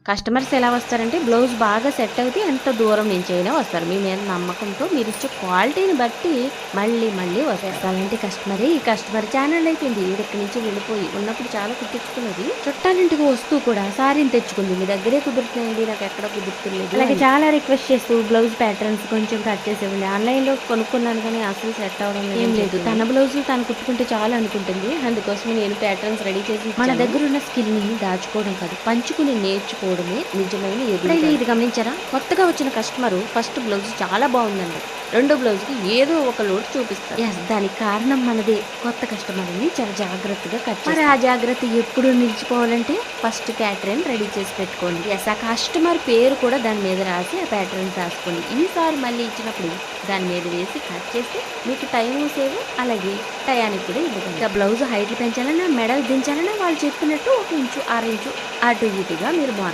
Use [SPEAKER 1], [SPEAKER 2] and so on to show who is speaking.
[SPEAKER 1] Customers ఎలా వస్తారంటే blouse బాగా సెట్ అవుతే ఎంత దూరం నుంచి అయినా వస్తారు. మీ మీద నమ్మకంతో మీరిచ్చే క్వాలిటీని బట్టి మళ్ళీ మళ్ళీ వస్తారు. అలాంటి కస్టమరే ఈ కస్టమర్ ఛానల్ అయిపోయింది. ఈవిడ నుంచి వెళ్ళిపోయి ఉన్నప్పుడు చాలా కుట్టించుకున్నది. చుట్టాలింటికి వస్తూ కూడా సారీని తెచ్చుకుంది. మీ దగ్గరే కుదురుతున్నాయండి, నాకు ఎక్కడ కుదురుతులేదు. అలాగే చాలా రిక్వెస్ట్ చేస్తూ బ్లౌజ్ ప్యాటర్న్స్ కొంచెం కట్ చేసేవ్వండి. ఆన్లైన్‌లో కొనుక్కున్నాను కానీ అసలు సెట్ అవ్వడం లేదు. ఏం లేదు, తన బ్లౌజులు తను కుట్టుకుంటే చాలు అనుకుంటుంది. అందుకోసమే నేను ప్యాటర్న్స్ రెడీ చేసి ఇచ్చాను. మన దగ్గర ఉన్న స్కిల్‌ని దాచుకోవడం కాదు, పంచుకుని నేర్చుకోవడమే నిజమైన ఎదుగుదల. ఇది గమనించారా? కొత్తగా వచ్చిన కస్టమరు ఫస్ట్ బ్లౌజ్ చాలా బాగుందండి, రెండో బ్లౌజ్‌కి ఏదో ఒక లోటు చూపిస్తారు. దానికి కారణం మనదే. కొత్త కస్టమర్‌ని చాలా జాగ్రత్తగా కట్ చేయాలి. మరి ఆ జాగ్రత్త ఎప్పుడు నిలిచిపోవాలంటే ఫస్ట్ ప్యాటర్న్ రెడీ చేసి పెట్టుకోండి. ఆ కస్టమర్ పేరు కూడా దాని మీద రాసి ఆ ప్యాటర్న్స్ రాసుకోండి. ఈసారి మళ్ళీ ఇచ్చినప్పుడు దాని మీద వేసి కట్ చేస్తే మీకు టైము సేవ్, అలాగే టయానికి కూడా ఇవ్వగలరు. ఇక బ్లౌజ్ హైట్లు పెంచాలన్నా మెడలు దించాలన్నా వాళ్ళు చెప్పినట్టు 1 ఇంచు 6 ఇంచు అటు ఇటుగా మీరు మార్క్